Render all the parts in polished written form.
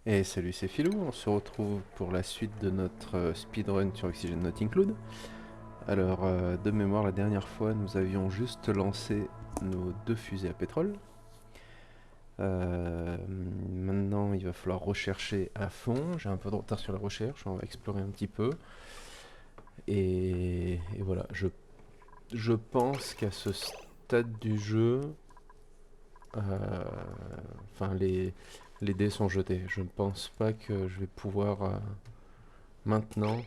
Et salut, c'est Philou, on se retrouve pour la suite de notre speedrun sur Oxygen Not Include. Alors, de mémoire, la dernière fois, nous avions juste lancé nos 2 fusées à pétrole. Maintenant, il va falloir rechercher à fond. J'ai un peu de retard sur la recherche, on va explorer un petit peu. Et voilà, je pense qu'à ce stade du jeu, enfin, les dés sont jetés. Je ne pense pas que je vais pouvoir maintenant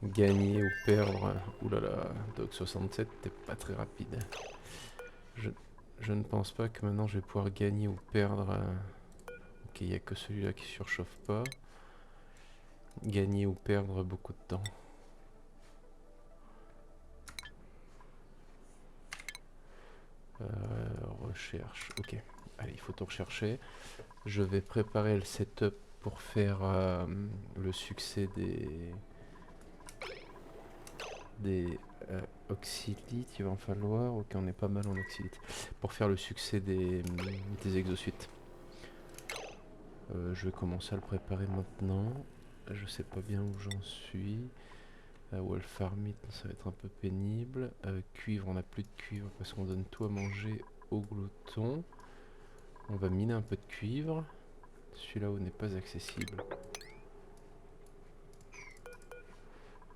gagner ou perdre. Oulala, Dog 67, t'es pas très rapide. Je, je ne pense pas que maintenant je vais pouvoir gagner ou perdre. Ok, il n'y a que celui-là qui surchauffe pas. Gagner ou perdre beaucoup de temps. Recherche, ok. Allez, il faut tout rechercher. Je vais préparer le setup pour faire le succès des oxylites. Il va en falloir. Ok, on est pas mal en oxylites. Pour faire le succès des exosuites. Je vais commencer à le préparer maintenant. Je sais pas bien où j'en suis. Wolfarmite, ça va être un peu pénible. Cuivre, on n'a plus de cuivre parce qu'on donne tout à manger aux gloutons. On va miner un peu de cuivre. Celui-là où n'est pas accessible.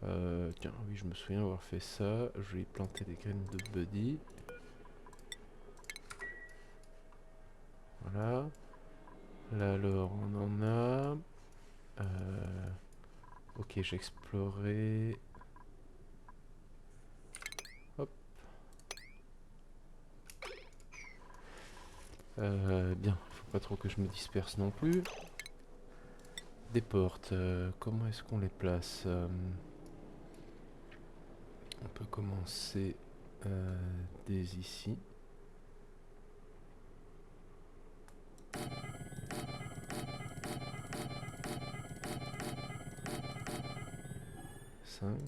Tiens, oui, je me souviens avoir fait ça. Je vais y planter des graines de buddy. Voilà. Là alors, on en a. Ok, j'ai exploré. Hop. Bien, faut pas trop que je me disperse non plus. Des portes, comment est-ce qu'on les place? On peut commencer dès ici. Cinq.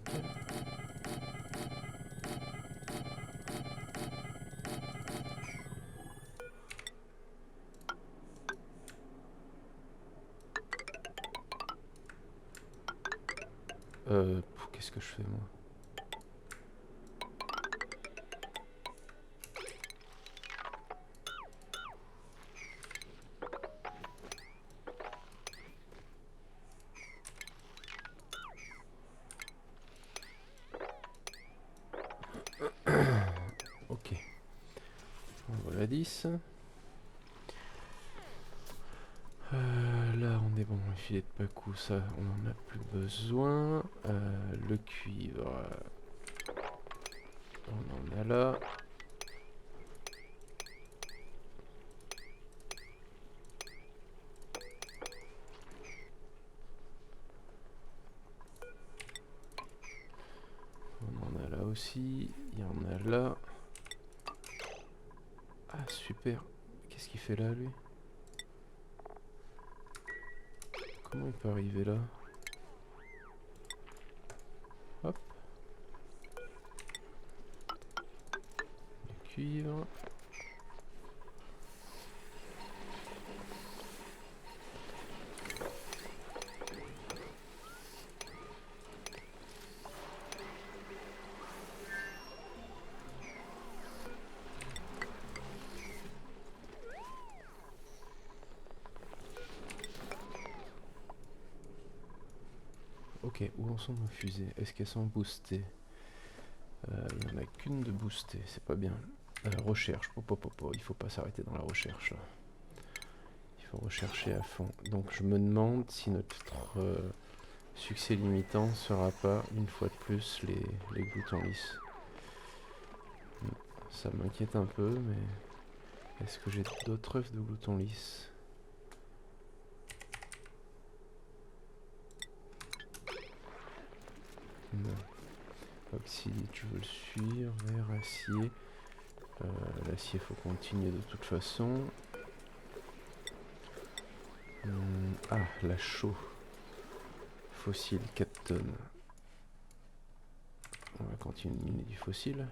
Qu'est-ce que je fais moi? Ok, on voilà 10. Là on est bon, le filet de Pacou, ça on en a plus besoin. Le cuivre, on en a là. On en a là aussi, il y en a là. Ah super, qu'est-ce qu'il fait là lui? Comment il peut arriver là? Hop, du cuivre. Ok, où en sont nos fusées? Est-ce qu'elles sont boostées? Il n'y en a qu'une de boostée, c'est pas bien. Recherche, il faut pas s'arrêter dans la recherche là. Il faut rechercher à fond. Donc je me demande si notre succès limitant sera pas une fois de plus les gloutons lisses. Ça m'inquiète un peu, mais est-ce que j'ai d'autres œufs de gloutons lisses? Non. Oxylite, je veux le suivre. Vers acier. L'acier, faut continuer de toute façon. Ah, la chaux. Fossile, 4 tonnes. On va continuer de miner du fossile.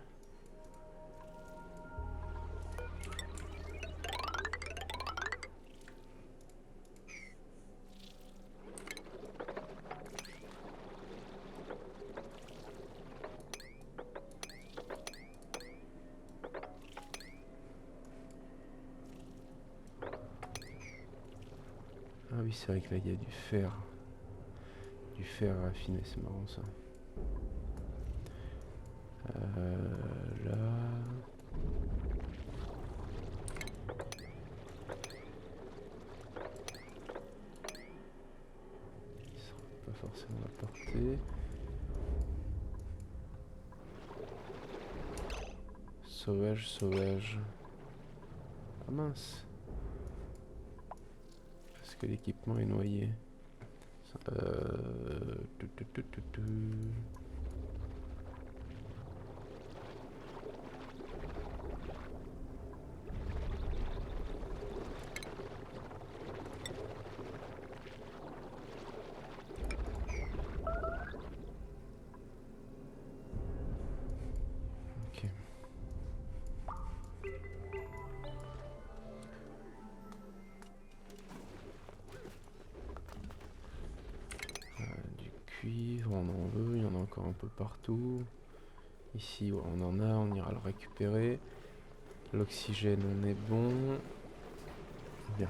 Ah oui, c'est vrai que là il y a du fer. Du fer raffiné, c'est marrant ça. Là... Il sera pas forcément à portée. Sauvage, sauvage. Ah mince. Parce que l'équipement est noyé. Tu, tu, tu, tu, tu. Ok. Du cuivre, on en veut, il y en a encore un peu partout. Ici, ouais, on en a, on ira le récupérer. L'oxygène, on est bon. Bien.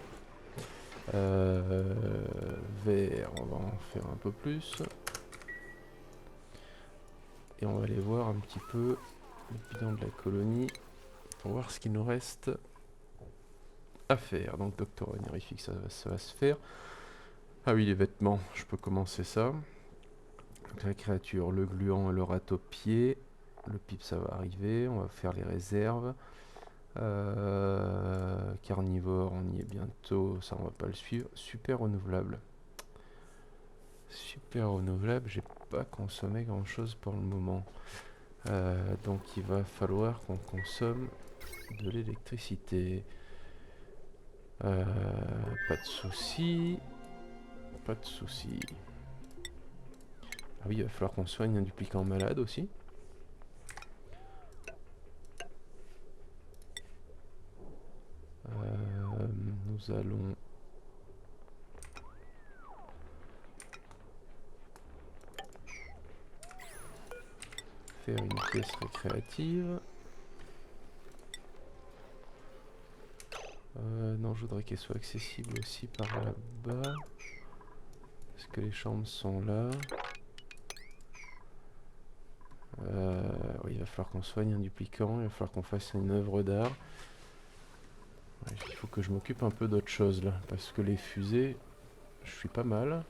Vert, on va en faire un peu plus. Et on va aller voir un petit peu le bilan de la colonie pour voir ce qu'il nous reste à faire. Donc, docteur honorifique, ça va se faire. Ah oui, les vêtements, je peux commencer ça. Donc, la créature, le gluant et le ratopier. Le pipe, ça va arriver. On va faire les réserves. Carnivore, on y est bientôt. Ça, on va pas le suivre. Super renouvelable. Super renouvelable, j'ai pas consommé grand chose pour le moment. Donc il va falloir qu'on consomme de l'électricité. Pas de soucis. Pas de soucis. Ah oui, il va falloir qu'on soigne un duplicant malade aussi. Nous allons... faire une pièce récréative. Non, je voudrais qu'elle soit accessible aussi par là-bas. Parce que les chambres sont là. Oui, il va falloir qu'on soigne un duplicant, il va falloir qu'on fasse une œuvre d'art. Ouais, il faut que je m'occupe un peu d'autre chose là, parce que les fusées, je suis pas mal.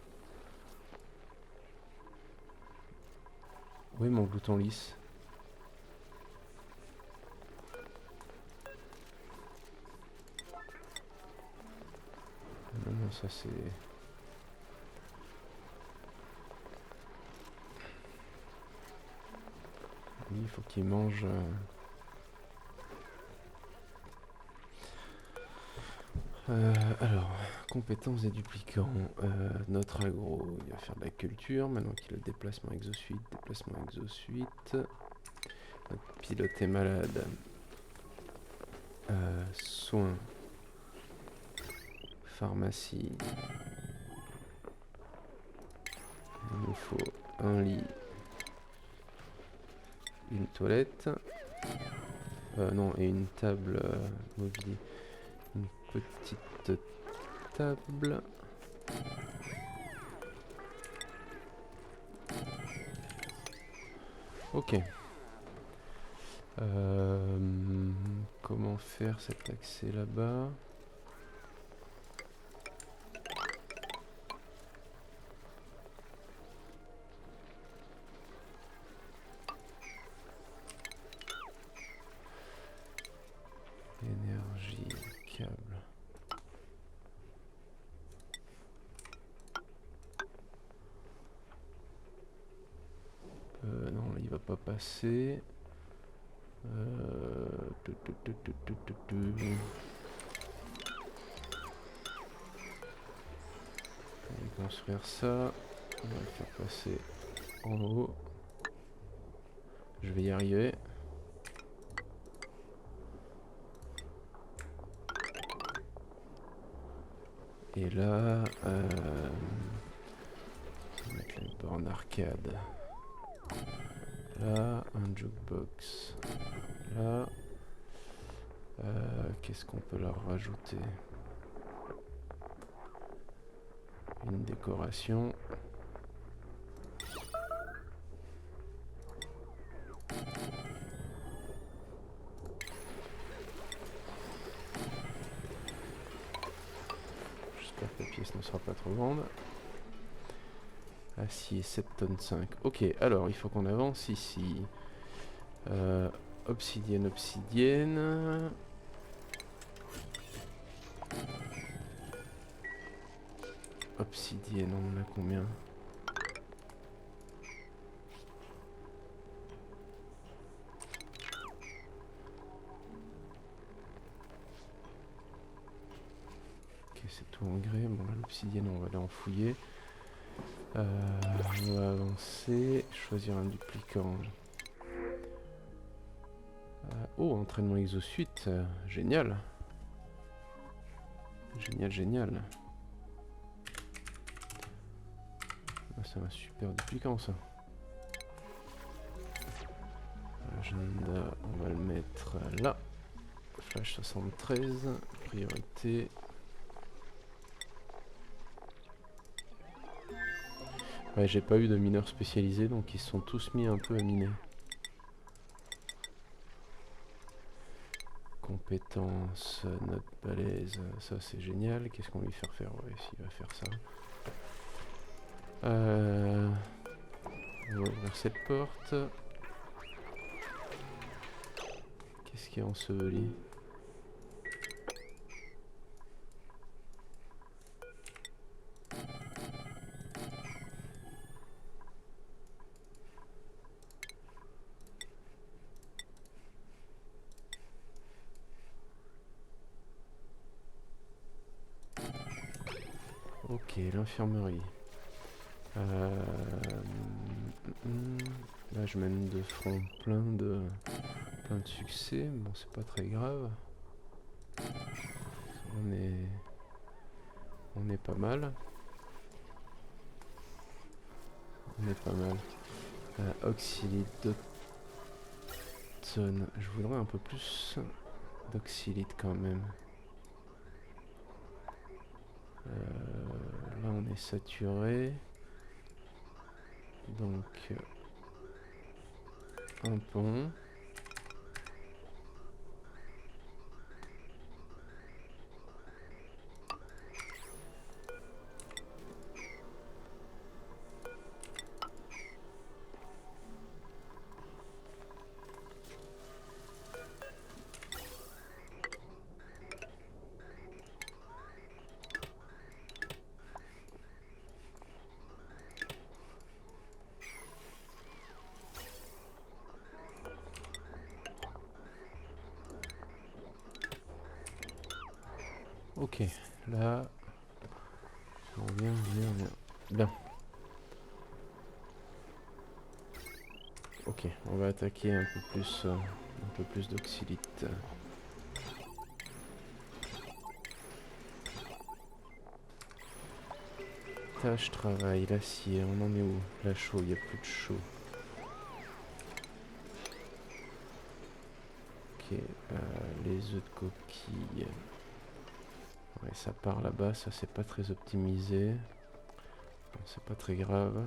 Oui, mon glouton lisse. Non, non, ça c'est... Oui, il faut qu'il mange... alors, compétences des duplicants. Notre agro, il va faire de la culture, maintenant qu'il a le déplacement exosuite. Notre pilote est malade. Soins. Pharmacie. Il nous faut un lit. Une toilette. Non, et une table mobile. Une petite table. Ok. Comment faire cet accès là-bas? Énergie, câble. Non, là, il va pas passer. On va construire ça. On va le faire passer en haut. Je vais y arriver. Et là, on va mettre les bornes arcade. Là, un jukebox. Là, qu'est-ce qu'on peut leur rajouter? Une décoration. J'espère que la pièce ne sera pas trop grande. Acier 7 tonnes 5. Ok, alors il faut qu'on avance ici. Obsidienne, obsidienne. Obsidienne, on en a combien? Ok, c'est tout en grès. Bon, là, l'obsidienne, on va aller en fouiller. On va avancer. Choisir un duplicant. Oh, entraînement exosuite. Génial. Génial, génial. Ah, c'est un super duplicant, ça. Agenda, on va le mettre là. Flash 73. Priorité. Ouais, j'ai pas eu de mineurs spécialisés, donc ils se sont tous mis un peu à miner. Compétences, note balèze, ça c'est génial. Qu'est-ce qu'on va lui faire faire? Ouais, s'il va faire ça. On va ouvrir cette porte. Qu'est-ce qui est enseveli? Ok, l'infirmerie. Là je mène de front plein de succès. Bon, c'est pas très grave. On est pas mal. On est pas mal. Oxylite d'Otson. Je voudrais un peu plus d'oxylite quand même. Là on est saturé. Donc un pont. Ok, là, on vient. Bien. Ok, on va attaquer un peu plus d'oxylite. Tâche, travail, l'acier, on en est où? La chaux, il n'y a plus de chaux. Ok, les œufs de coquille. Ouais, ça part là-bas, ça c'est pas très optimisé. Bon, c'est pas très grave.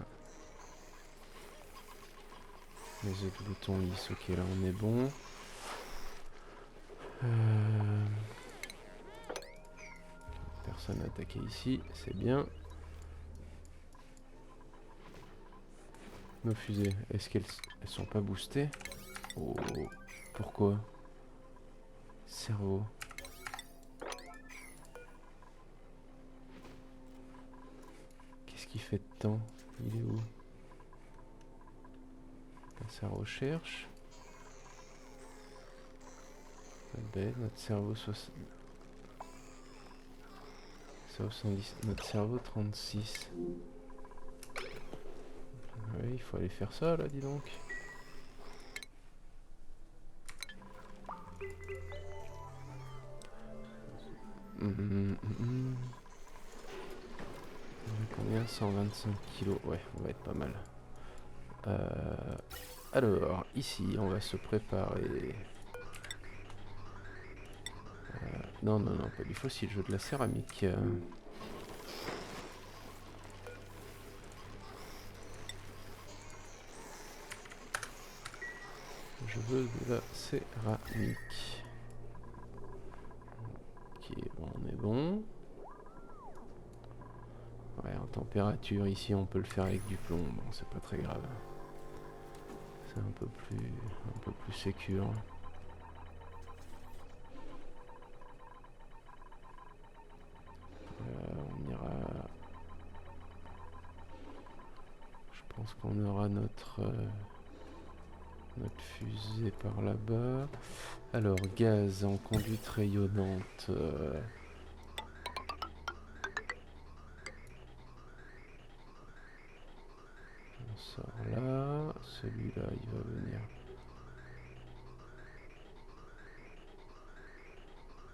Les œufs de bouton lisses, ok, là on est bon. Personne n'a attaqué ici, c'est bien. Nos fusées, est-ce qu'elles sont pas boostées? Oh, pourquoi? Cerveau. Qu'est-ce qu'il fait de temps? Il est où? Sa recherche. Bête, notre cerveau 70, notre cerveau 36. Oui, il faut aller faire ça là, dis donc. On a combien? 125 kilos. Ouais, on va être pas mal. Alors, ici, on va se préparer. Non, pas du fossile, je veux de la céramique. veux de la céramique. Ok, bon, on est bon. Ouais, en température ici on peut le faire avec du plomb, bon c'est pas très grave. C'est un peu plus sécure. On ira. Je pense qu'on aura notre fusée par là-bas. Alors gaz en conduite rayonnante. On sort là. Celui-là il va venir.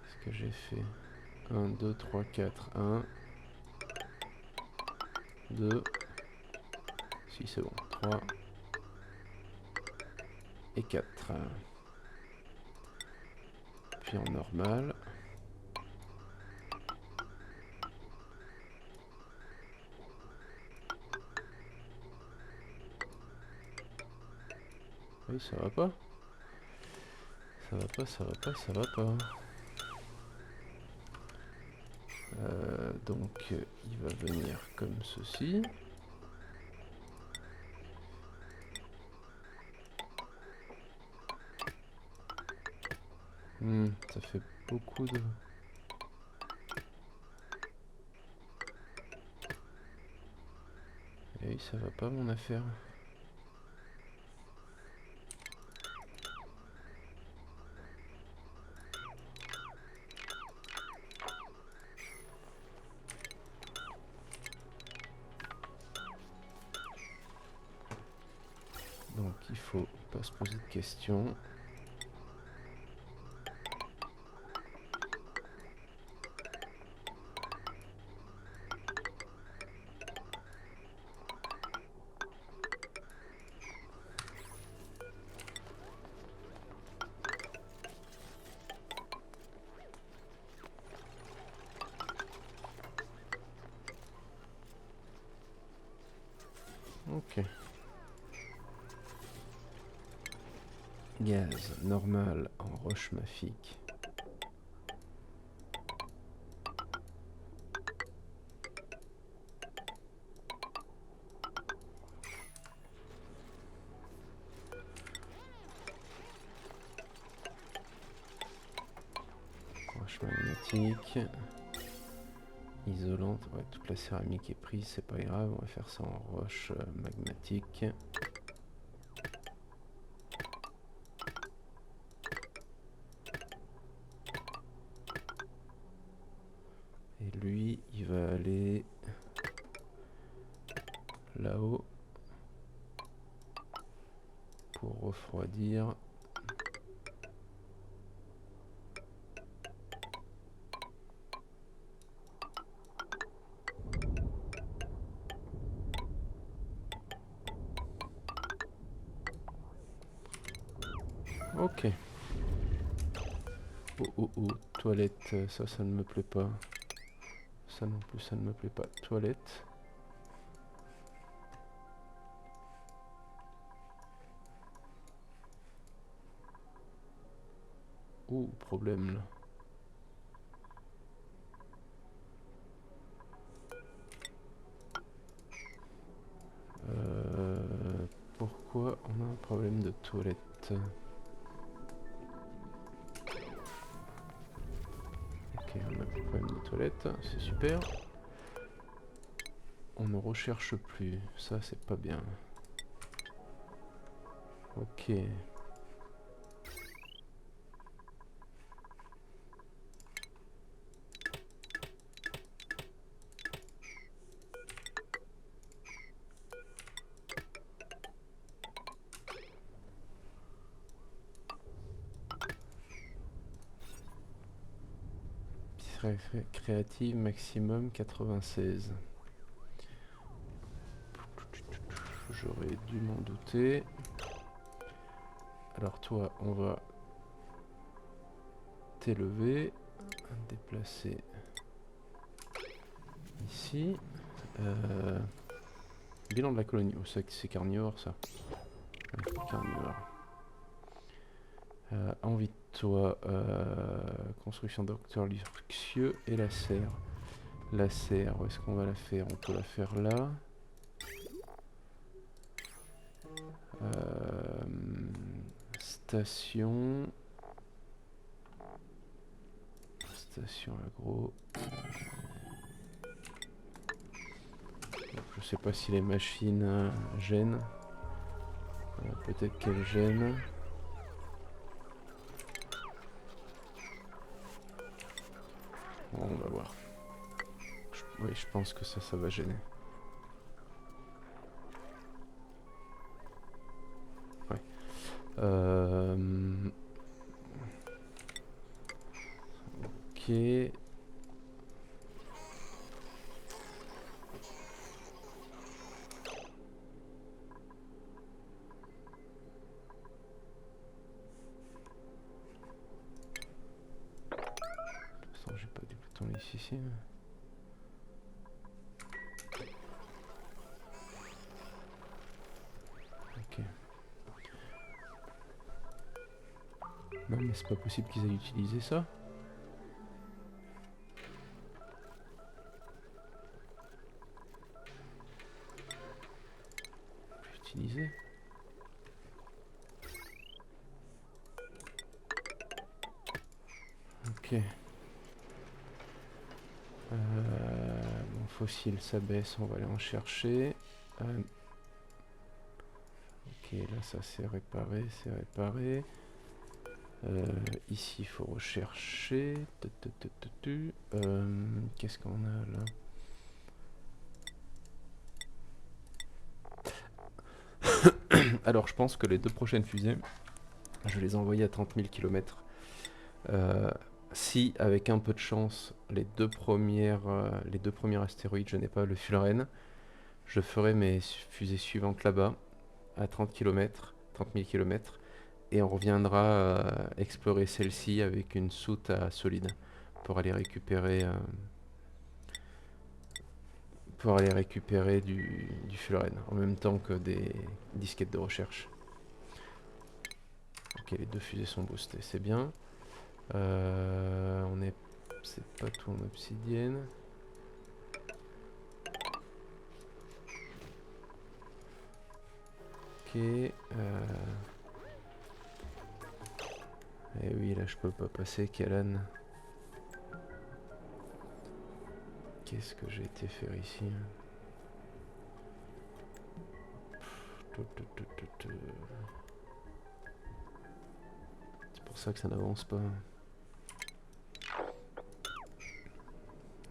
Qu'est-ce que j'ai fait? 1, 2, 3, 4. 1, 2. Si c'est bon. 3 et 4. Puis en normal. Oui, ça va pas. Ça va pas, ça va pas, ça va pas. Donc il va venir comme ceci. Ça fait beaucoup de... Et oui, ça va pas mon affaire. Donc il faut pas se poser de questions. Ok. Gaz normal en roche mafique. Roche magnétique. Isolante. Ouais, toute la céramique est prise, c'est pas grave. On va faire ça en roche magmatique. Et lui, il va aller là-haut pour refroidir. Ok. Oh oh oh, toilette, ça ne me plaît pas. Ça non plus, ça ne me plaît pas. Toilette. Oh, problème là. Pourquoi on a un problème de toilette? Ok, on a un problème de toilette, c'est super. On ne recherche plus, ça c'est pas bien. Ok. Créative maximum 96. J'aurais dû m'en douter. Alors toi, on va t'élever, déplacer ici. Bilan de la colonie. Oh, c'est carnivore ça. Ouais, carnivore. Envie de toi. Construction Docteur Luxueux et la serre. La serre, où est-ce qu'on va la faire? On peut la faire là. Station. Station agro. Je sais pas si les machines gênent. Peut-être qu'elles gênent. Bon, on va voir. Oui, je pense que ça va gêner. Ouais. Ok. J'ai pas du bouton ici. Ok. Non mais c'est pas possible qu'ils aient utilisé ça. Utiliser. Ok. Mon fossile s'abaisse, on va aller en chercher. Ok, là ça c'est réparé, ici il faut rechercher. Qu'est-ce qu'on a là? Alors je pense que les 2 prochaines fusées, je vais les envoyer à 30 000 km. Si avec un peu de chance, les deux premiers astéroïdes, je n'ai pas le Fulren, je ferai mes fusées suivantes là-bas, à 30 km, 30 000 km, et on reviendra explorer celle-ci avec une soute à solide pour aller récupérer du Fulren en même temps que des disquettes de recherche. Ok, les 2 fusées sont boostées, c'est bien. C'est pas tout en obsidienne. Ok. Et oui, là je peux pas passer, Kalan. Qu'est-ce que j'ai été faire ici? C'est pour ça que ça n'avance pas.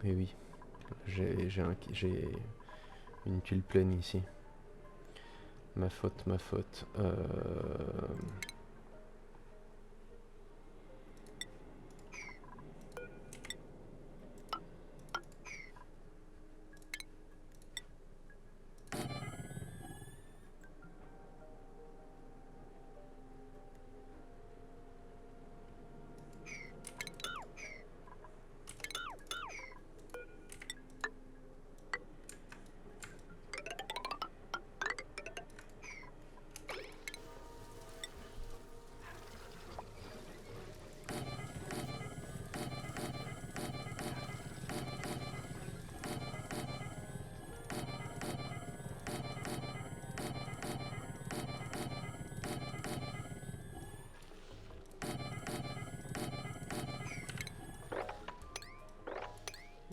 Et oui, j'ai une tuile pleine ici. Ma faute.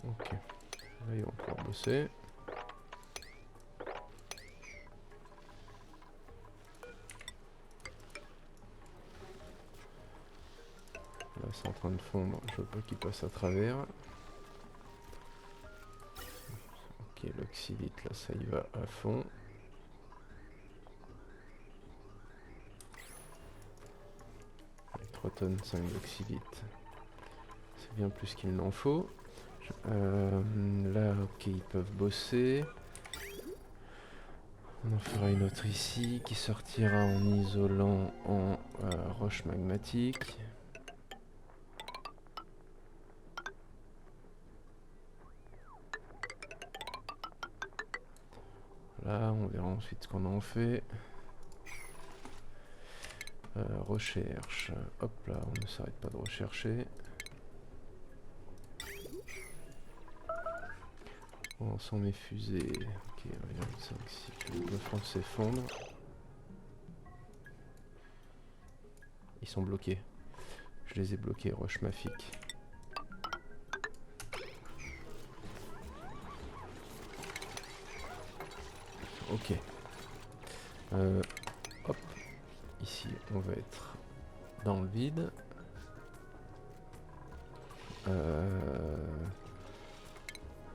Ok, là ils vont pouvoir bosser. Là c'est en train de fondre, je veux pas qu'il passe à travers. Ok, l'oxylite là ça y va à fond. 3 tonnes 5 d'oxylite. C'est bien plus qu'il n'en faut. Là, ok, ils peuvent bosser. On en fera une autre ici qui sortira en isolant en roche magmatique. Là, on verra ensuite ce qu'on en fait. Recherche. Hop là, on ne s'arrête pas de rechercher. On sent mes fusées. Ok, 1,5 cycles. Le front s'effondre. Ils sont bloqués. Je les ai bloqués, Roche Mafik. Ok. Hop. Ici, on va être dans le vide.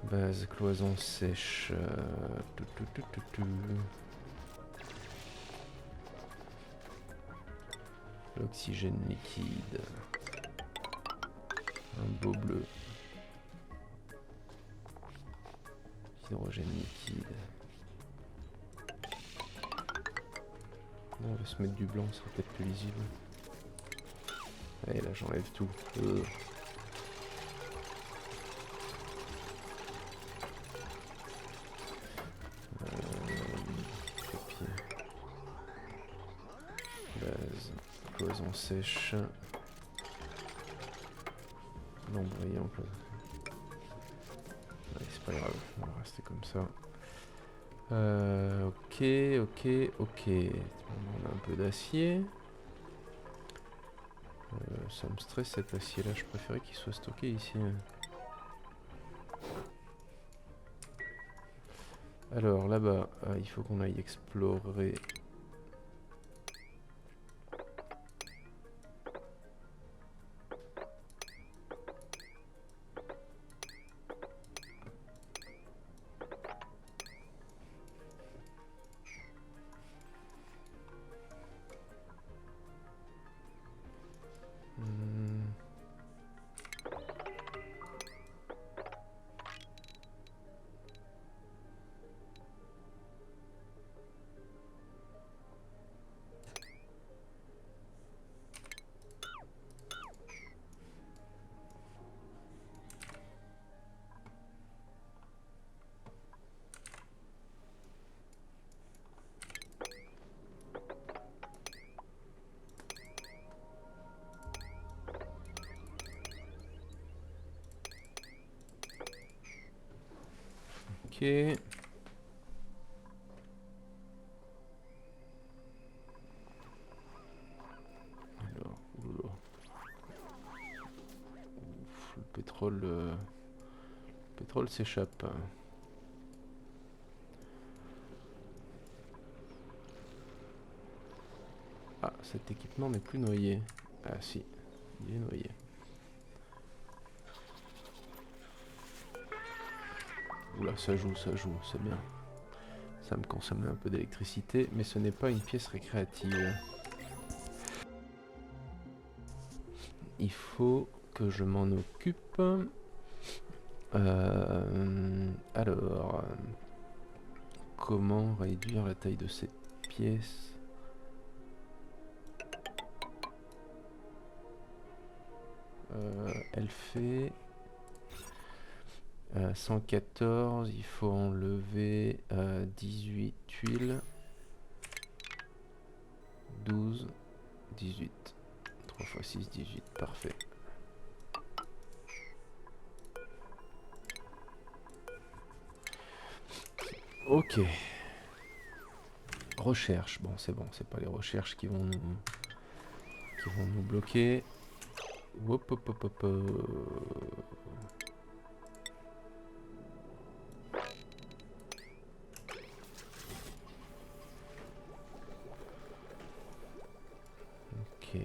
Base cloison sèche. L'oxygène liquide. Un beau bleu. Hydrogène liquide. On va se mettre du blanc, ça sera peut-être plus lisible. Allez, là j'enlève tout. Copier. Base. Cloison sèche. L'embrayant. C'est pas grave, on va rester comme ça. Ok. On a un peu d'acier. Ça me stresse cet acier là, je préférais qu'il soit stocké ici. Alors là-bas, il faut qu'on aille explorer. Ok. Alors, oula. Ouf, le pétrole s'échappe. Ah, cet équipement n'est plus noyé. Ah si, il est noyé. Oula, ça joue, c'est bien. Ça me consomme un peu d'électricité, mais ce n'est pas une pièce récréative. Il faut que je m'en occupe. Alors, comment réduire la taille de cette pièce? Elle fait 114, il faut enlever 18 tuiles. 12, 18. 3 x 6, 18, parfait. Ok. Recherche, bon, c'est pas les recherches qui vont nous bloquer. Hop, hop, hop, hop. Ok.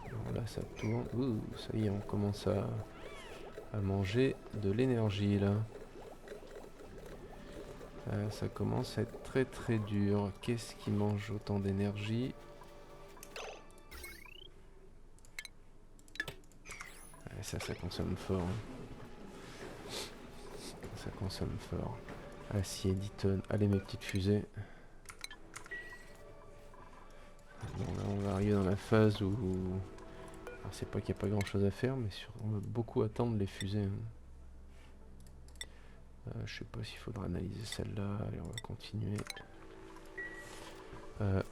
Alors là, ça tourne. Ouh, ça y est, on commence à manger de l'énergie là. Ça commence à être très très dur. Qu'est-ce qui mange autant d'énergie? Ça consomme fort. Hein. Ça consomme fort. Acier 10 tonnes. Allez mes petites fusées. Bon, là on va arriver dans la phase où... Alors c'est pas qu'il n'y a pas grand chose à faire, mais on va beaucoup attendre les fusées. Hein. Je sais pas s'il faudra analyser celle-là. Allez, on va continuer.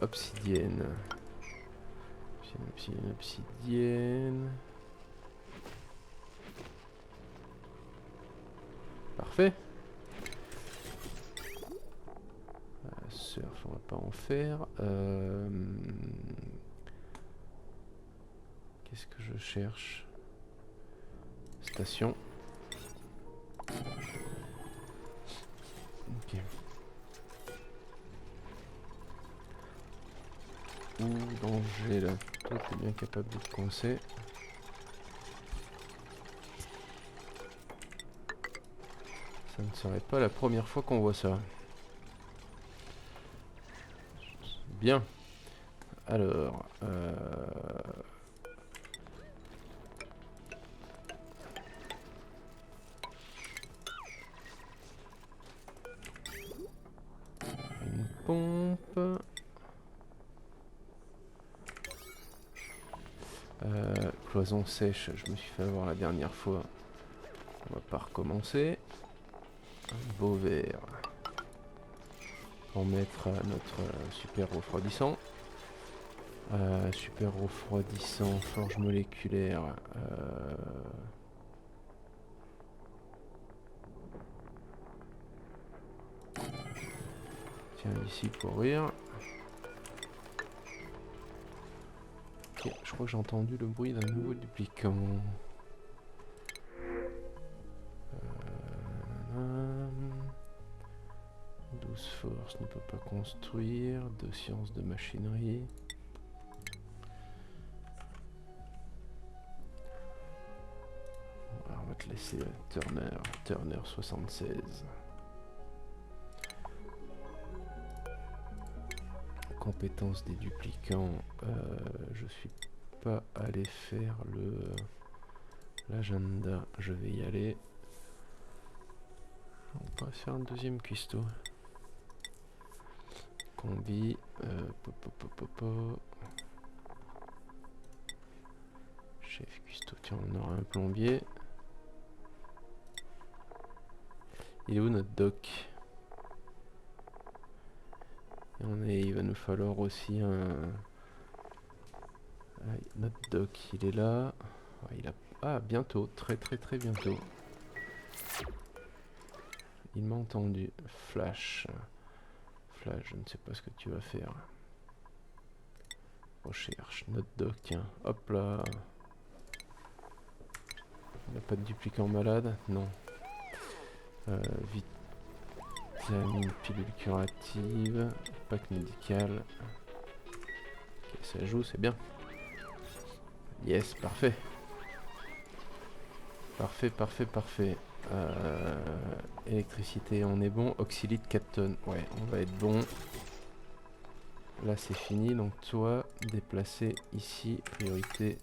Obsidienne. Obsidienne. Parfait. Surf, on va pas en faire. Qu'est-ce que je cherche? Station. Ok. Ouh, danger là. Toi, t'es bien capable de te coincer. Ça ne serait pas la première fois qu'on voit ça. Bien. Alors, une pompe. Cloison sèche, je me suis fait avoir la dernière fois. On va pas recommencer. Un beau verre. Pour mettre notre super refroidissant. Super refroidissant, forge moléculaire. Tiens, ici pour rire. Ok, je crois que j'ai entendu le bruit d'un nouveau duplicant. 12 force ne peut pas construire. 2 sciences de machinerie. Alors, on va te laisser Turner 76. Compétences des duplicants. Je suis pas allé faire l'agenda. Je vais y aller. On va faire un deuxième cuistot. Combi. Chef cuistot. Tiens, on aura un plombier. Il est où notre doc? Il va nous falloir aussi un... notre doc, il est là. Il a... Ah, bientôt. Très bientôt. Il m'a entendu. Flash. Flash, je ne sais pas ce que tu vas faire. Recherche. Notre doc, tiens. Hop là. Il n'y a pas de duplicant malade? Non. Vitamine, pilule curative. Pack médical. Ok, ça joue, c'est bien. Yes, parfait. Parfait. Électricité, on est bon. Oxylite 4 tonnes. Ouais, on va être bon. Là, c'est fini. Donc, toi, déplacer ici. Priorité.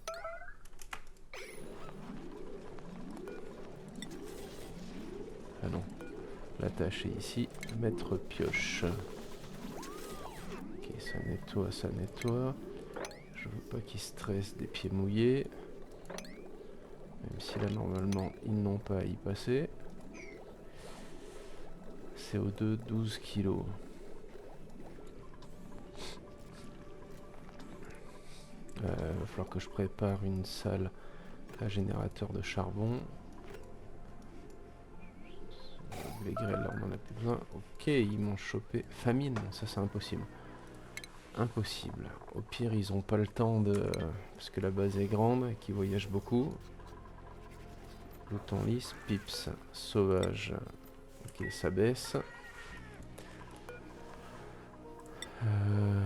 Ah non. La tâche est ici. Mettre pioche. Ok, ça nettoie. Je veux pas qu'ils stressent des pieds mouillés. Même si là, normalement, ils n'ont pas à y passer. CO2, 12 kg. Va falloir que je prépare une salle à générateur de charbon. Les grêles, là, on en a plus besoin. Ok, ils m'ont chopé. Famine, ça c'est impossible. Impossible. Au pire, ils ont pas le temps de... Parce que la base est grande et qu'ils voyagent beaucoup. Bouton lisse, pips, sauvage. Ok, ça baisse.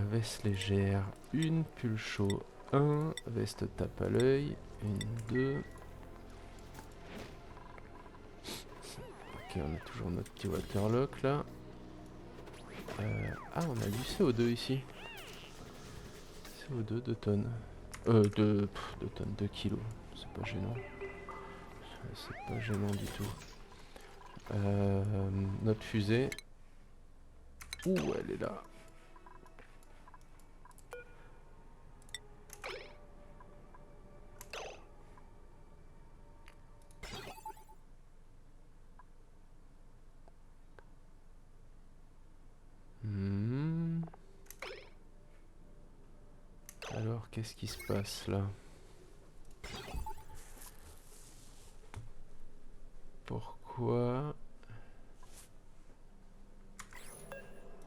Veste légère, une, pull chaud, 1, veste tape à l'œil, 1, 2. Ok, on a toujours notre petit waterlock là. Ah, on a du CO2 ici. CO2, 2 tonnes. 2 tonnes, 2 kilos. C'est pas gênant. C'est pas gênant du tout. Notre fusée. Ouh, elle est là. qu'est-ce qui se passe là? Pourquoi?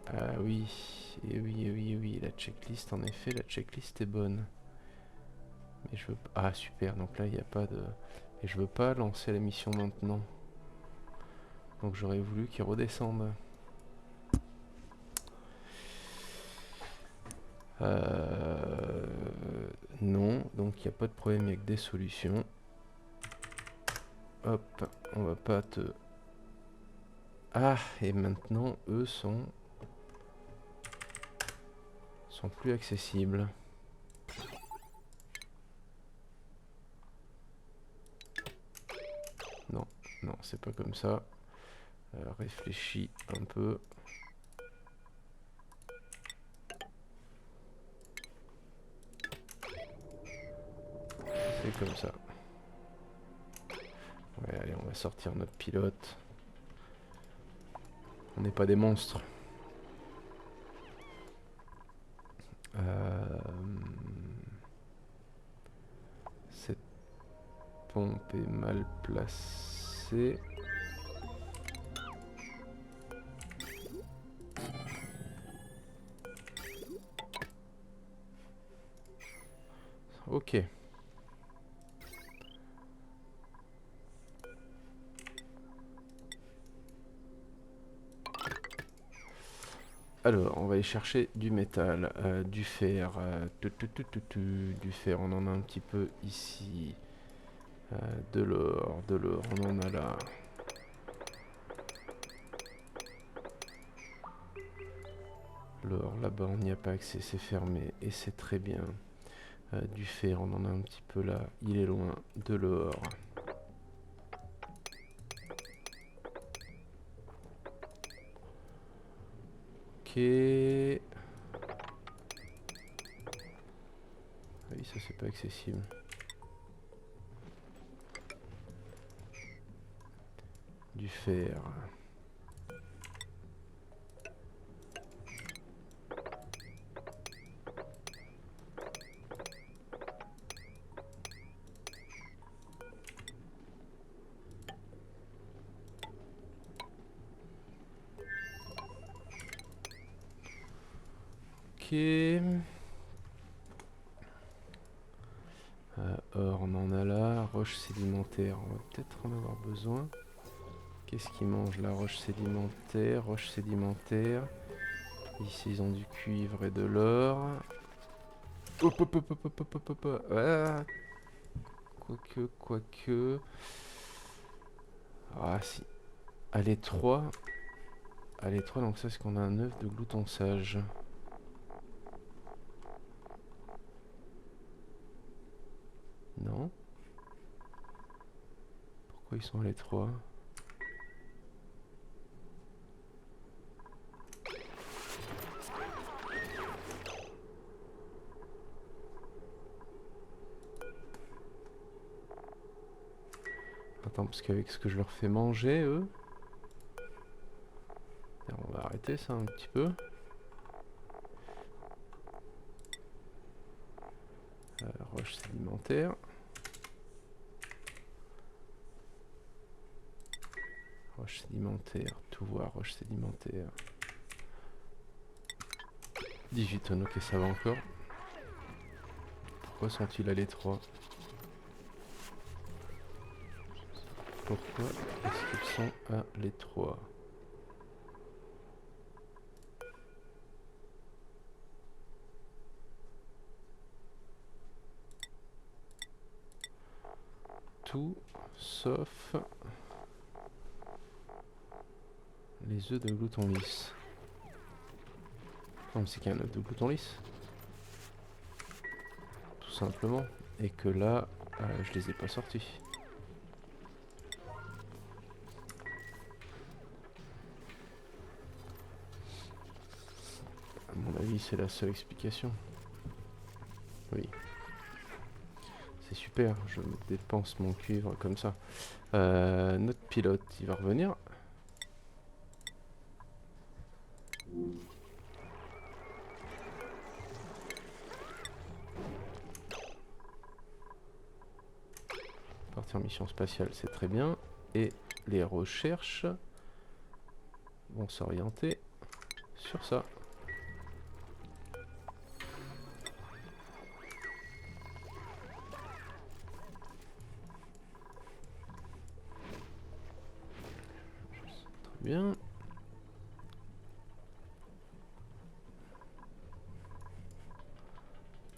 Ah oui, et oui, et oui, et oui, la checklist, en effet, la checklist est bonne. Mais je veux... Ah super, donc là il n'y a pas de... Et je veux pas lancer la mission maintenant. Donc j'aurais voulu qu'il redescende. Non, donc il n'y a pas de problème, il n'y a que des solutions. Hop, on va pas te... Ah, et maintenant, eux sont plus accessibles. Non, non, c'est pas comme ça. Réfléchis un peu. C'est comme ça. Ouais, allez, on va sortir notre pilote. On n'est pas des monstres. Cette pompe est mal placée. Ok. Alors, on va aller chercher du métal, du fer, du fer, on en a un petit peu ici. De l'or, on en a là. L'or, là-bas, on n'y a pas accès, c'est fermé, et c'est très bien. Du fer, on en a un petit peu là, il est loin. De l'or. Ok. Ah oui, ça c'est pas accessible. Du fer. Ok. Or, on en a là. Roche sédimentaire, on va peut-être en avoir besoin. Qu'est-ce qu'ils mangent la roche sédimentaire? Roche sédimentaire. Ici, ils ont du cuivre et de l'or. Hop, hop, hop, hop, hop, hop, hop, hop. Ah. Quoique. Ah, si. Allez, 3. Allez, 3, donc ça, c'est qu'on a un œuf de glouton sage. Non? Pourquoi ils sont les 3? Attends, parce qu'avec ce que je leur fais manger, eux... On va arrêter ça un petit peu. Roche sédimentaire. Roche sédimentaire, tout voir, roche sédimentaire. 18 tonnes, ok, ça va encore. Pourquoi sont-ils à l'étroit? Pourquoi est-ce qu'ils sont à l'étroit? Tout sauf les œufs de glouton lisse. Non, mais c'est qu'un œuf de glouton lisse. Tout simplement. Et que là, je les ai pas sortis. À mon avis, c'est la seule explication. Oui. C'est super, je me dépense mon cuivre comme ça. Notre pilote, il va revenir. partir en mission spatiale, c'est très bien. Et les recherches vont s'orienter sur ça. Très bien.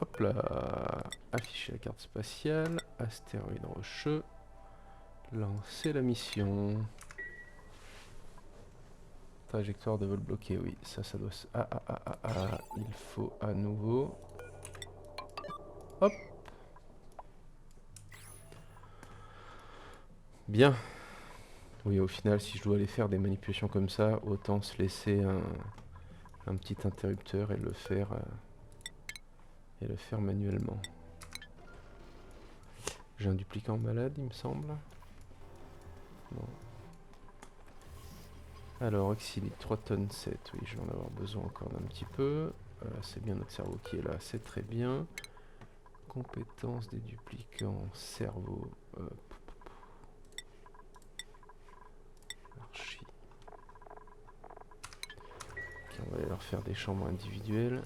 Hop là, afficher la carte spatiale, astéroïde rocheux, lancer la mission. Trajectoire de vol bloquée, oui, ça doit se... il faut à nouveau... Hop. Bien. Oui, au final, si je dois aller faire des manipulations comme ça, autant se laisser un petit interrupteur et le faire manuellement. J'ai un duplicant malade, il me semble. Non. Alors, oxylite, 3 tonnes 7. Oui, je vais en avoir besoin encore d'un petit peu. C'est bien notre cerveau qui est là, c'est très bien. Compétences des duplicants, cerveau. Archi. Ok, on va aller leur faire des chambres individuelles.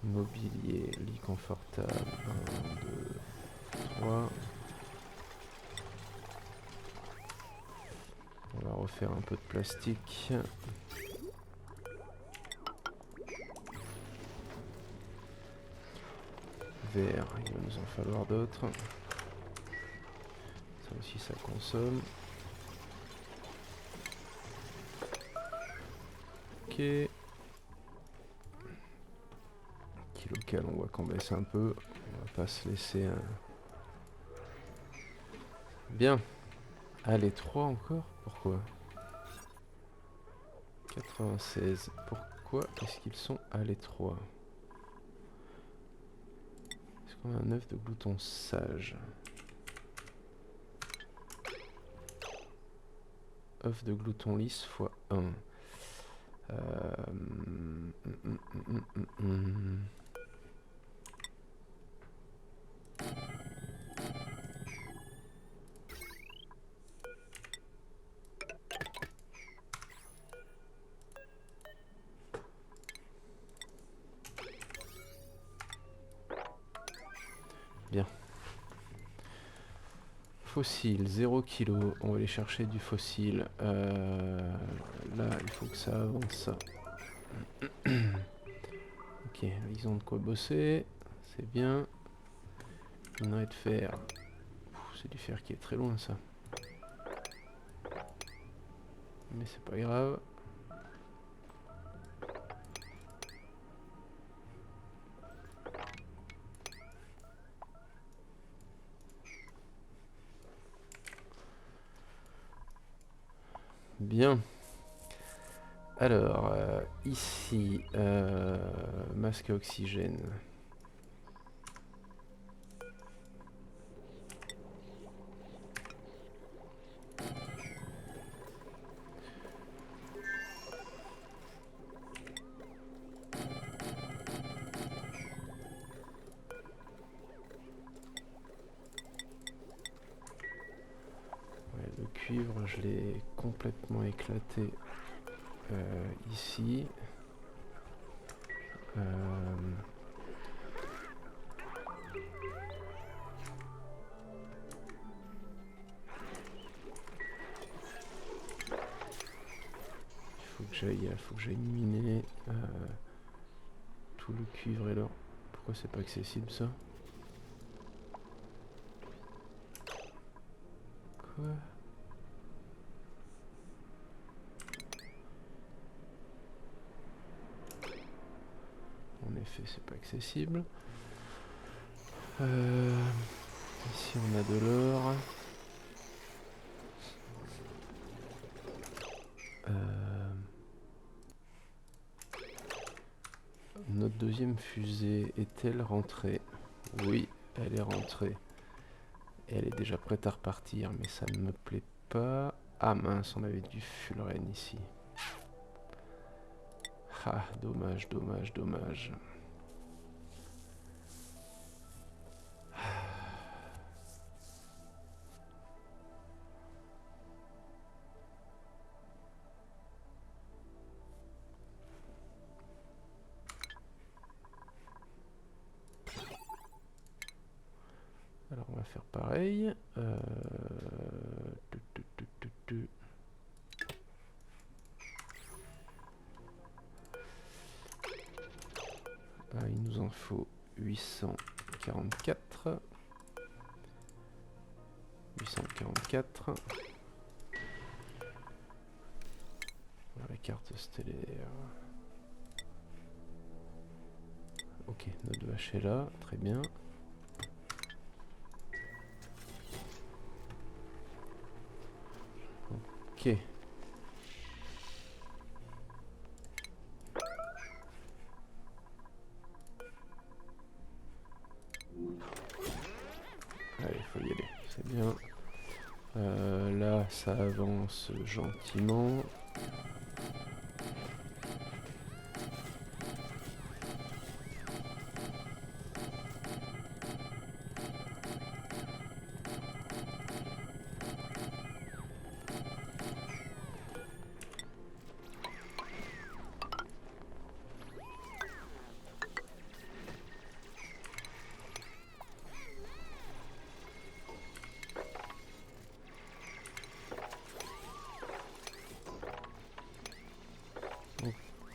Mobilier, lit confortable, 1, 2, 3. On va refaire un peu de plastique. Verre, il va nous en falloir d'autres. Ça aussi, ça consomme. Ok. Local, on voit qu'on baisse un peu. On va pas se laisser... Bien. Ah, les 3 encore? Pourquoi? 96. Pourquoi est-ce qu'ils sont à l'étroit? Est-ce qu'on a un œuf de glouton sage? œuf de glouton lisse x 1. Bien. Fossile, 0 kg. On va aller chercher du fossile. Là, il faut que ça avance. Ok, ils ont de quoi bosser. C'est bien. Minerai de fer. C'est du fer qui est très loin, ça. Mais c'est pas grave. Bien. Alors, ici, masque à oxygène. Ouais, le cuivre, je l'ai complètement éclaté ici. Faut que j'aille miner tout le cuivre et l'or. Pourquoi c'est pas accessible ça? Quoi? En effet, c'est pas accessible. Ici on a de l'or. Notre deuxième fusée est-elle rentrée? Oui, elle est rentrée. Et elle est déjà prête à repartir, mais ça ne me plaît pas. Ah mince, on avait du fullerène ici. Ah, dommage, dommage, dommage. Alors on va faire pareil. Il nous en faut 844. 844. La carte stellaire. Ok, notre vache est là, très bien. Ok. Allez, faut y aller, c'est bien. Là, ça avance gentiment.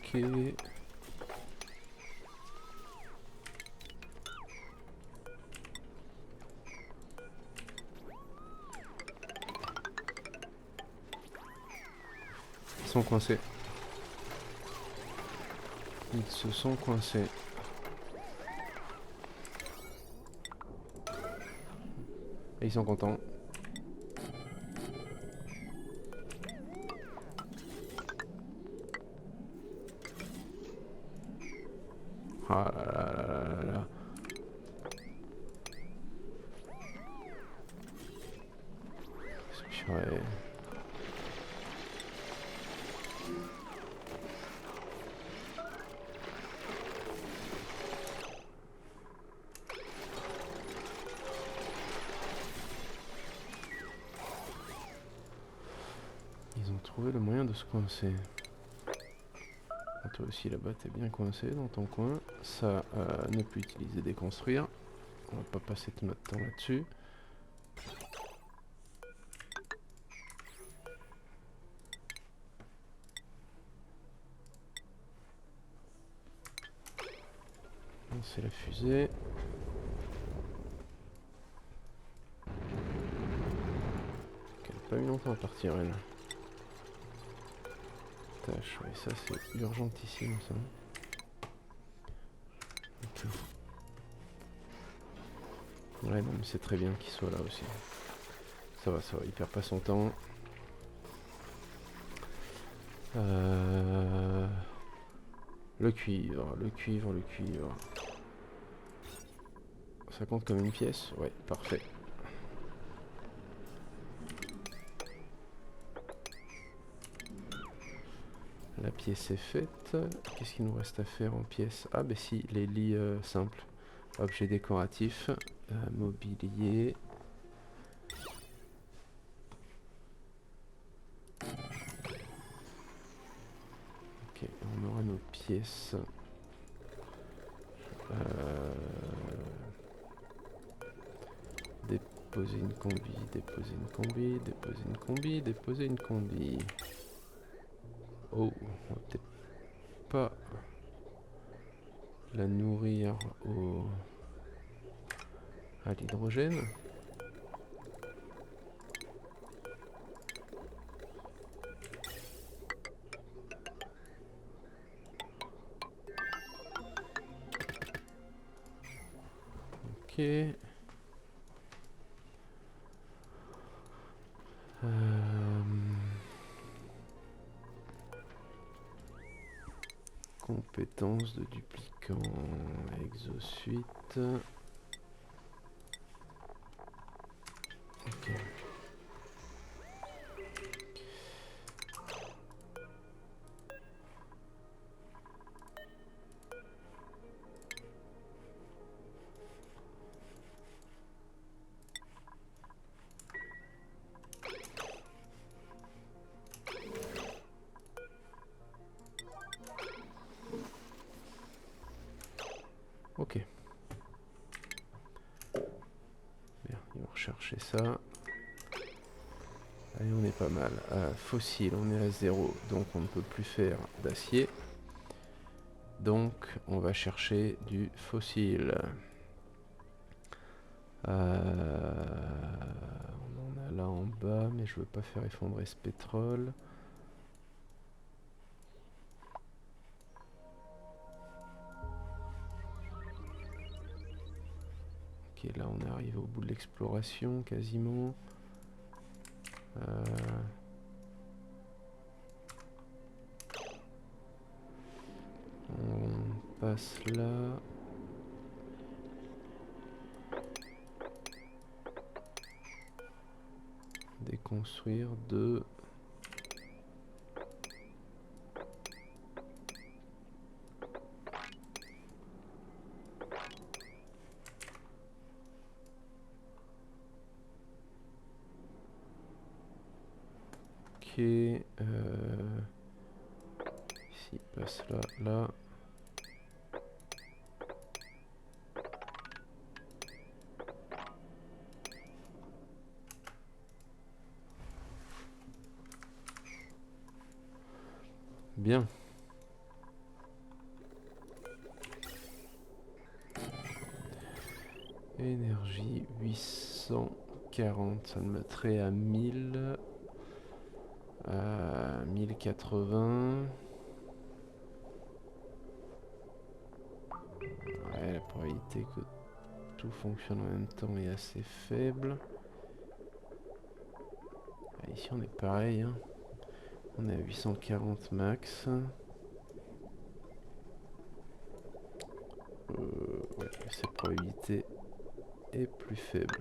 Ok. Ils sont coincés. Ils se sont coincés. Et ils sont contents. Ah là là là là là. Purée. Ils ont trouvé le moyen de se coincer. Toi aussi là-bas t'es bien coincé dans ton coin. Ça ne peut utiliser déconstruire. On va pas passer tout notre temps là-dessus. C'est la fusée. Elle n'a pas eu longtemps à partir elle. Tâche, oui ça c'est urgentissime ça. Okay. Ouais non mais c'est très bien qu'il soit là aussi. Ça va, il perd pas son temps. Le cuivre, le cuivre, le cuivre. Ça compte comme une pièce? Ouais, parfait. La pièce est faite. Qu'est-ce qu'il nous reste à faire en pièces? Ah bah si, les lits simples. Objets décoratifs, mobilier. Ok, on aura nos pièces. Déposer une combi, déposer une combi, déposer une combi, déposer une combi. Oh, on va peut-être pas la nourrir à l'hydrogène. Ok. Compétences de duplicant, exosuite. Ok. rechercher ça. Allez, on est pas mal. Fossile, on est à 0, donc on ne peut plus faire d'acier. Donc on va chercher du fossile. On en a là en bas, mais je veux pas faire effondrer ce pétrole. Ok, là on arrive au bout de l'exploration quasiment. On passe là. Déconstruire 2. Ok. Ici, passe là, là. Bien. Énergie 840, ça me mettrait à 1000. 1080. Ouais, la probabilité que tout fonctionne en même temps est assez faible. Ici on est pareil, hein. On est à 840 max. Ouais, cette probabilité est plus faible.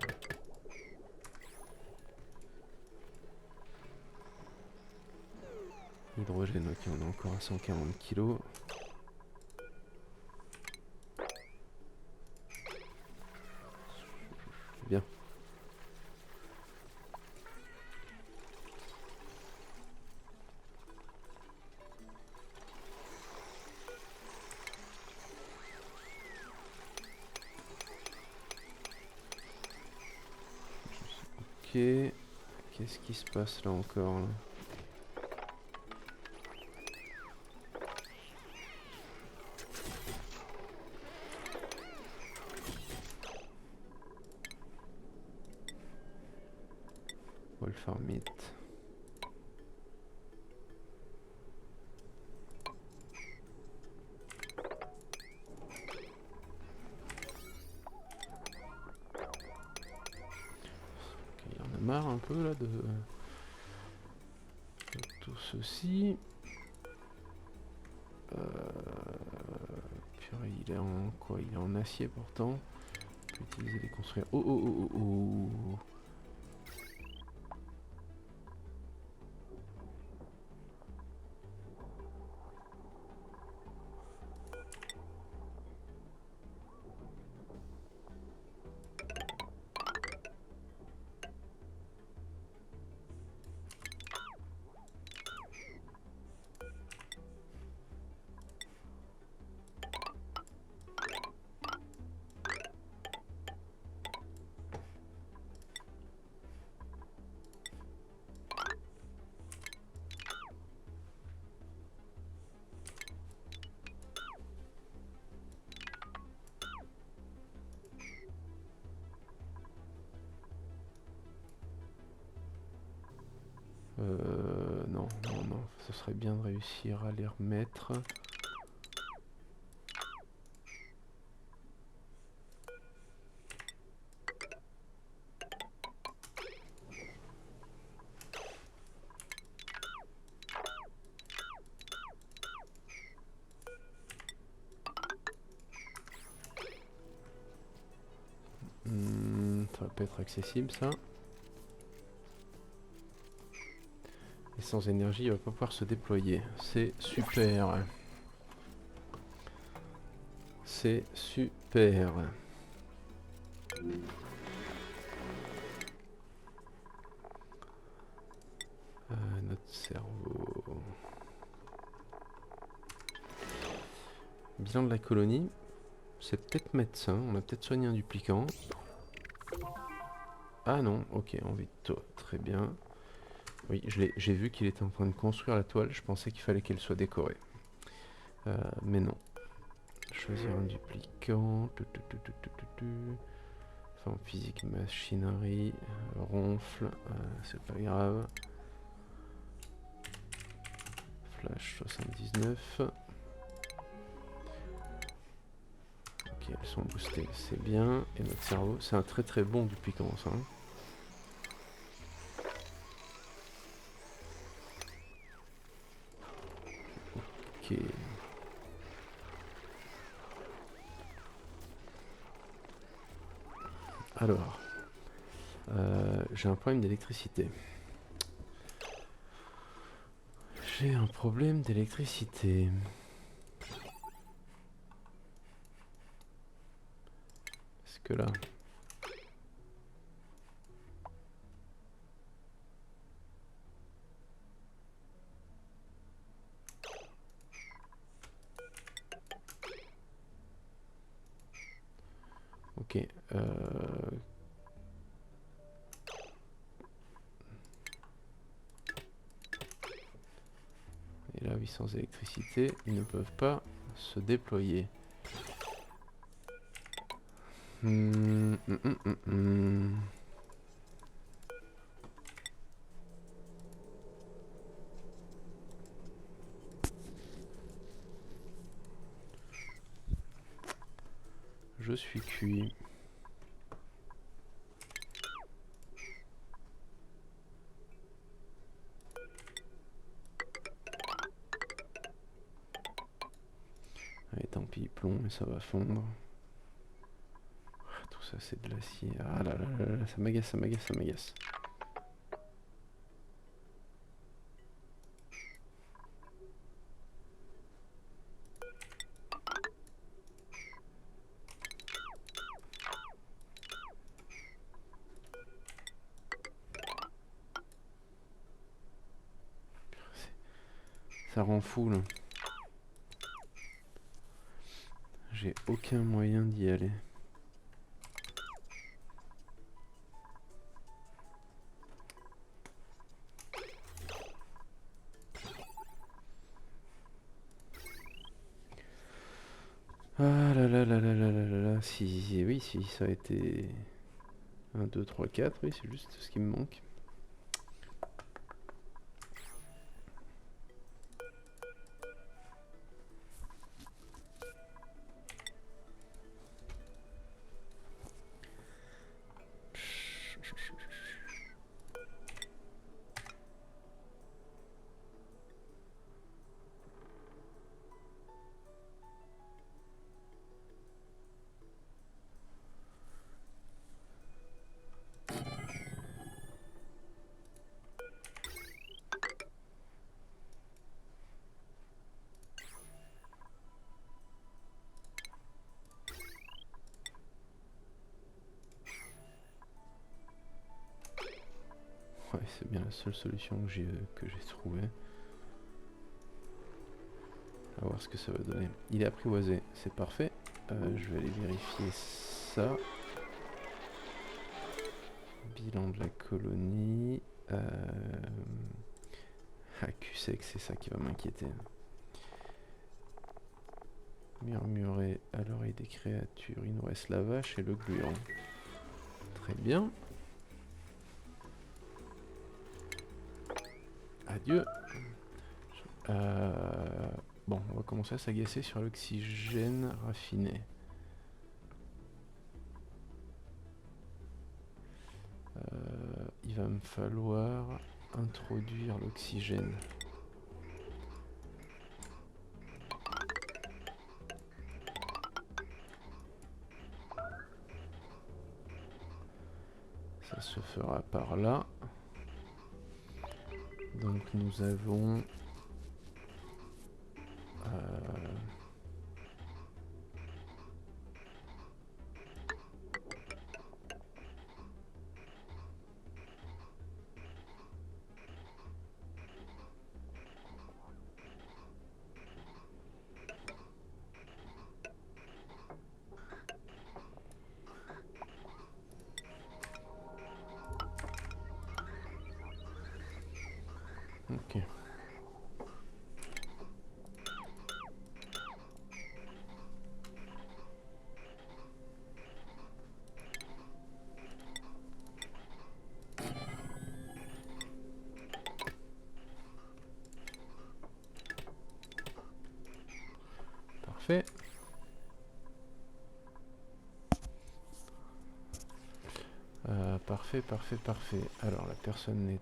Hydrogène, ok, on est encore à 140 kg. Bien. Ok. Qu'est-ce qui se passe là encore là? Wolframite. Il y en a marre un peu là de tout ceci. Purée, il est en quoi? Il est en acier pourtant. On peut utiliser les construire. Oh oh oh oh oh. Non, non, non, ce serait bien de réussir à les remettre. Ça va pas être accessible ça. Et sans énergie, il va pas pouvoir se déployer. C'est super. C'est super. Notre cerveau. Bilan de la colonie. C'est peut-être médecin. On a peut-être soigné un duplicant. Ah non, ok, en veto, très bien. Oui, j'ai vu qu'il était en train de construire la toile, je pensais qu'il fallait qu'elle soit décorée. Mais non. Choisir un duplicant. Forme physique, machinerie, ronfle, c'est pas grave. Flash 79. Ok, elles sont boostées, c'est bien. Et notre cerveau, c'est un très très bon duplicant ça. Hein. Ok. Alors, j'ai un problème d'électricité. J'ai un problème d'électricité. Parce que là... Ok. Et là, oui, sans électricité, ils ne peuvent pas se déployer. Je suis cuit. Allez, tant pis, plomb, mais ça va fondre. Tout ça, c'est de l'acier. Ah là là là là, ça m'agace, ça m'agace, ça m'agace. Ça rend fou, là. J'ai aucun moyen d'y aller. Ah là là là là là là là là. Si, oui, si ça a été 1, 2, 3, 4, oui, c'est juste ce qui me manque. Ouais, c'est bien la seule solution que j'ai trouvée. À voir ce que ça va donner. Il est apprivoisé, c'est parfait. Je vais aller vérifier ça. Bilan de la colonie. Q-Sec, c'est ça qui va m'inquiéter. Murmurer à l'oreille des créatures. Il nous reste la vache et le gluant. Très bien. Adieu. Bon, on va commencer à s'agacer sur l'oxygène raffiné. Il va me falloir introduire l'oxygène. Ça se fera par là. Donc nous avons... Parfait, parfait, parfait. Alors la personne n'est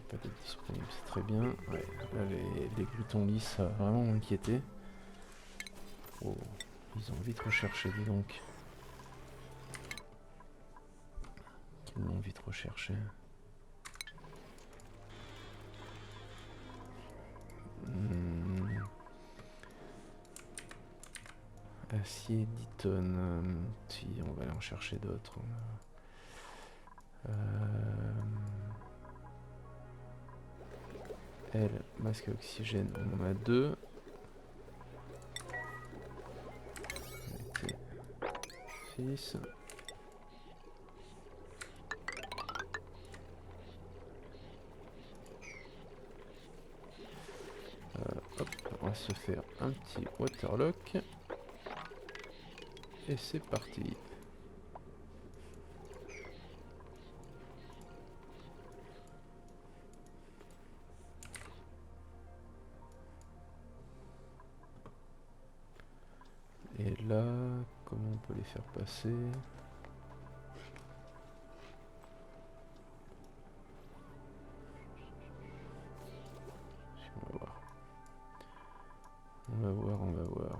pas d'être disponible, c'est très bien. Ouais, là les gloutons lisses, ça va vraiment m'inquiéter. Oh, ils ont vite recherché, dis donc. Ils l'ont vite recherché. Acier 10 tonnes. Si, on va aller en chercher d'autres. Elle, masque à oxygène, on en a 2. 6. Hop, on va se faire un petit waterlock. Et c'est parti. Et là, comment on peut les faire passer? On va voir. On va voir, on va voir.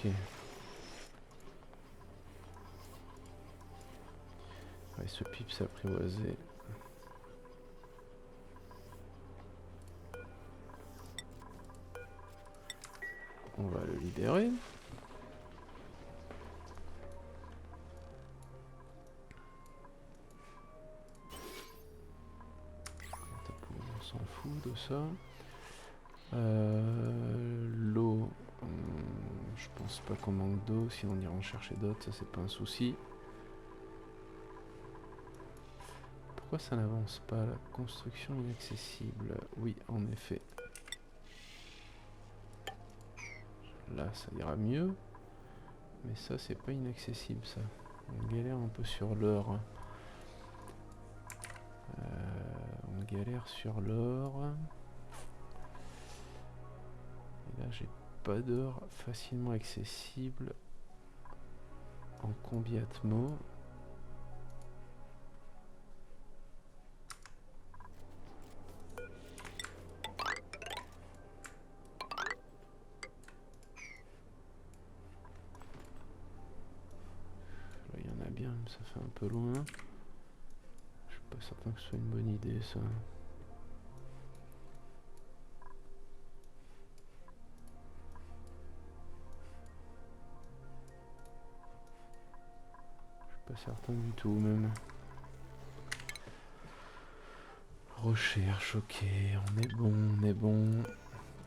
Ok. Ouais, ce pips apprivoisé. On va le libérer. On s'en fout de ça. L'eau, je pense pas qu'on manque d'eau, sinon on ira en chercher d'autres, ça c'est pas un souci. Pourquoi ça n'avance pas? La construction inaccessible. Oui, en effet. Là, ça ira mieux. Mais ça, c'est pas inaccessible, ça. On galère un peu sur l'or. On galère sur l'or. Et là, j'ai pas d'or facilement accessible. En combi Atmo. Là, il y en a bien, mais ça fait un peu loin. Je suis pas certain que ce soit une bonne idée, ça. Pas certain du tout même. Recherche, ok, on est bon, on est bon.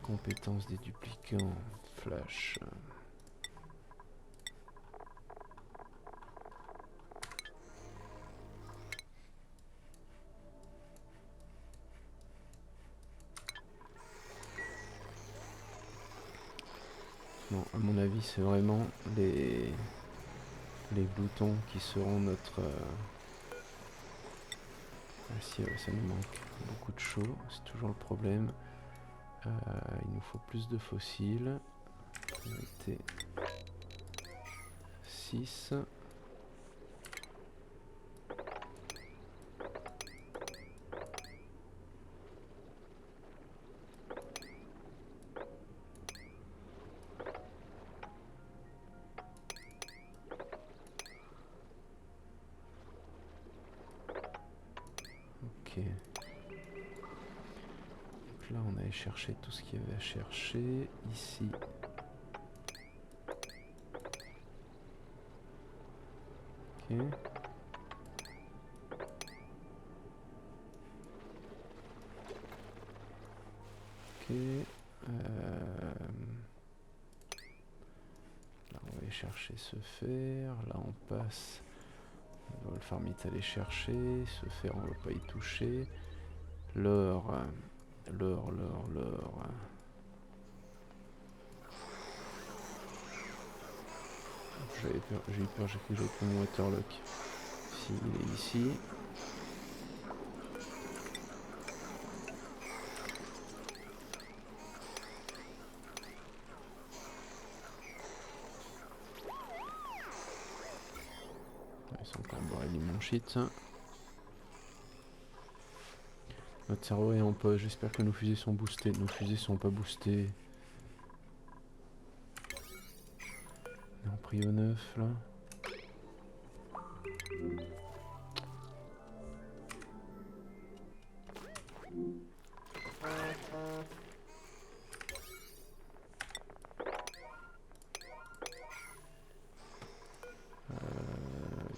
Compétences des duplicants, flash. Non, à mon avis, c'est vraiment les boutons qui seront notre... Ah si, ouais, ça nous manque beaucoup de chaud, c'est toujours le problème. Il nous faut plus de fossiles. On était 6. Ok. Donc là, on allait chercher tout ce qu'il y avait à chercher. Ici. Ok. Ok. Là, on va aller chercher ce fer. Là, on passe. Wolframite aller chercher. Ce fer, on va pas y toucher. L'or, l'or. J'ai eu peur, j'ai cru que j'avais plus mon waterlock. Si, il est ici. Ils sont encore barrés du mon shit. Notre cerveau est en poche, j'espère que nos fusées sont boostées. Nos fusées sont pas boostées. On est en prio 9 là.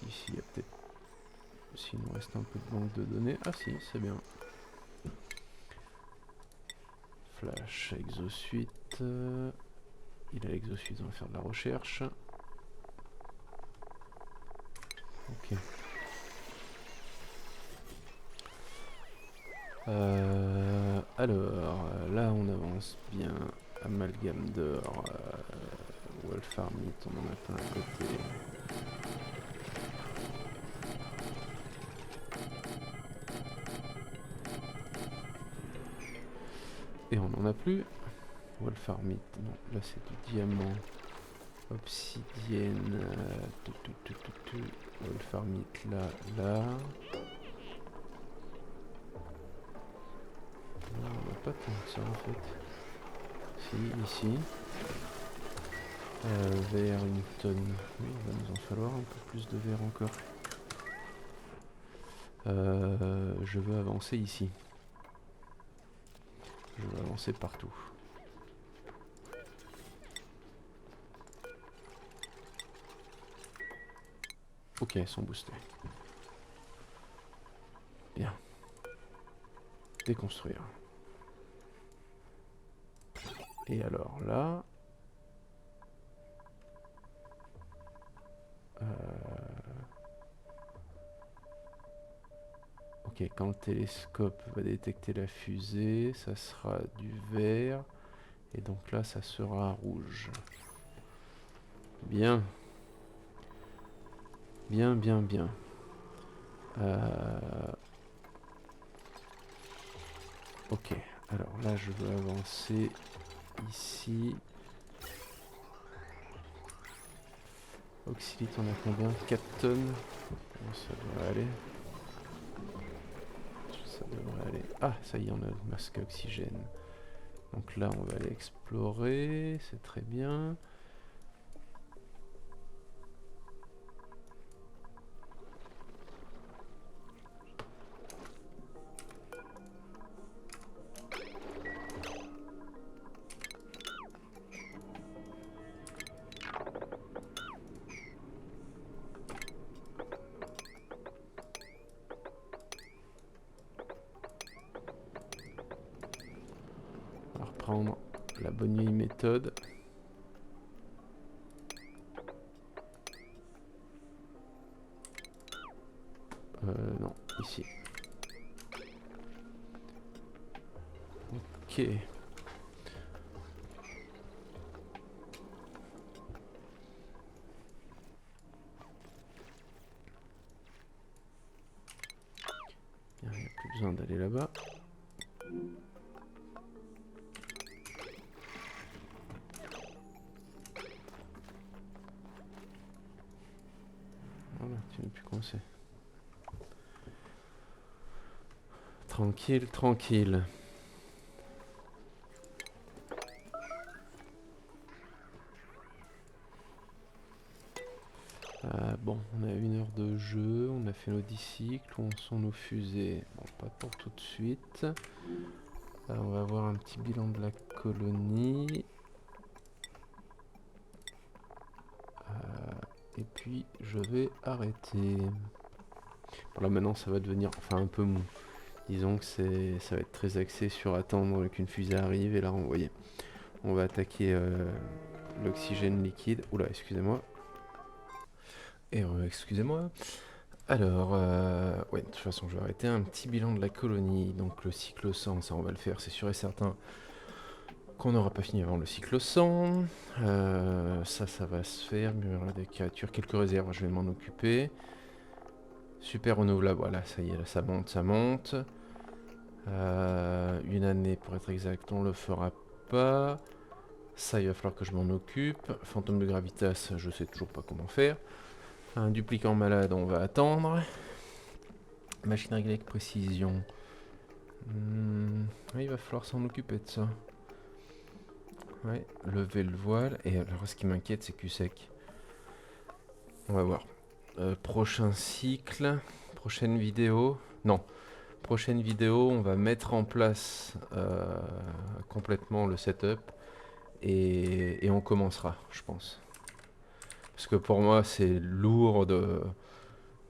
Ici il y a peut-être... S'il nous reste un peu de banque de données. Ah si, c'est bien. Flash, exosuite. Il a l'exosuite, on va faire de la recherche. Ok. Alors, là on avance bien. Amalgame d'or. Wolfarmite, on en a plein à côté. Et on n'en a plus. Wolfarmite, non, là c'est du diamant. Obsidienne. Wolfarmite, là. Non, on n'a pas tant que ça en fait. Si, ici. Verre, une tonne. Oui, il va nous en falloir un peu plus de verre encore. Je veux avancer ici. Je veux avancer partout. Ok, elles sont boostées. Bien. Déconstruire. Et alors là... Ok, quand le télescope va détecter la fusée, ça sera du vert. Et donc là, ça sera rouge. Bien. Bien. Ok, alors là, je veux avancer ici. Oxylite, on a combien? 4 tonnes. Bon, ça devrait aller. Ça devrait aller. Ah, ça y est, on a le masque à oxygène. Donc là, on va aller explorer. C'est très bien. On va reprendre la bonne vieille méthode. Non, ici. Ok. Il n'y a plus besoin d'aller là-bas. Voilà, tu n'es plus coincé. Tranquille. Bon, on a 1 heure de jeu, on a fait nos 10 cycles, où en sont nos fusées? Bon, pas pour tout de suite. On va voir un petit bilan de la colonie. Et puis, je vais arrêter. Bon, là maintenant, ça va devenir enfin un peu mou. Disons que ça va être très axé sur attendre qu'une fusée arrive et la renvoyer. On va attaquer l'oxygène liquide. Oula, excusez-moi. Et excusez-moi. Alors, ouais, de toute façon, je vais arrêter un petit bilan de la colonie. Donc, le cycle 100, ça, on va le faire, c'est sûr et certain qu'on n'aura pas fini avant le cycle 100. Ça va se faire. Murmure des créatures, quelques réserves, je vais m'en occuper. Super renouvelable, voilà, ça y est, là, ça monte, ça monte. Une année, pour être exact, on le fera pas. Ça, il va falloir que je m'en occupe. Fantôme de gravitas, je sais toujours pas comment faire. Un duplicant malade, on va attendre. Machine réglée avec précision. Ouais, il va falloir s'en occuper de ça. Ouais, lever le voile. Et alors, ce qui m'inquiète, c'est Q-Sec. On va voir. Prochain cycle. Prochaine vidéo. Non. Prochaine vidéo, on va mettre en place complètement le setup. Et on commencera, je pense. Parce que pour moi, c'est lourd de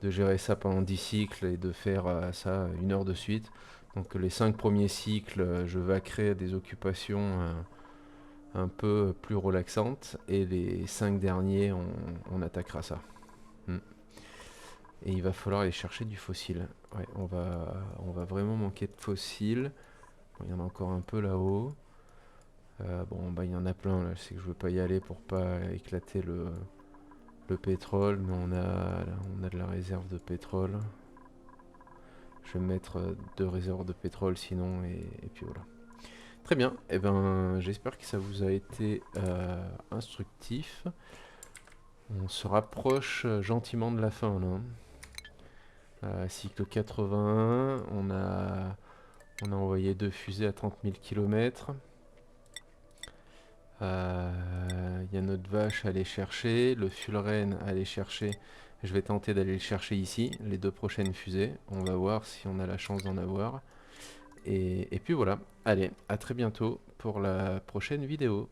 gérer ça pendant 10 cycles et de faire ça 1 heure de suite. Donc les 5 premiers cycles, je vais créer des occupations un peu plus relaxantes. Et les 5 derniers, on attaquera ça. Et il va falloir aller chercher du fossile. Ouais, on va vraiment manquer de fossiles. Bon, il y en a encore un peu là-haut. Bon, bah il y en a plein là. Je sais que je veux pas y aller pour pas éclater le pétrole, mais on a de la réserve de pétrole. Je vais mettre 2 réserves de pétrole sinon, et puis voilà. Très bien, et ben j'espère que ça vous a été instructif. On se rapproche gentiment de la fin là. Cycle 81, on a envoyé 2 fusées à 30 000 km. Il y a notre vache à aller chercher, le Fulren à aller chercher. Je vais tenter d'aller le chercher ici, les 2 prochaines fusées. On va voir si on a la chance d'en avoir. Et puis voilà, allez, à très bientôt pour la prochaine vidéo.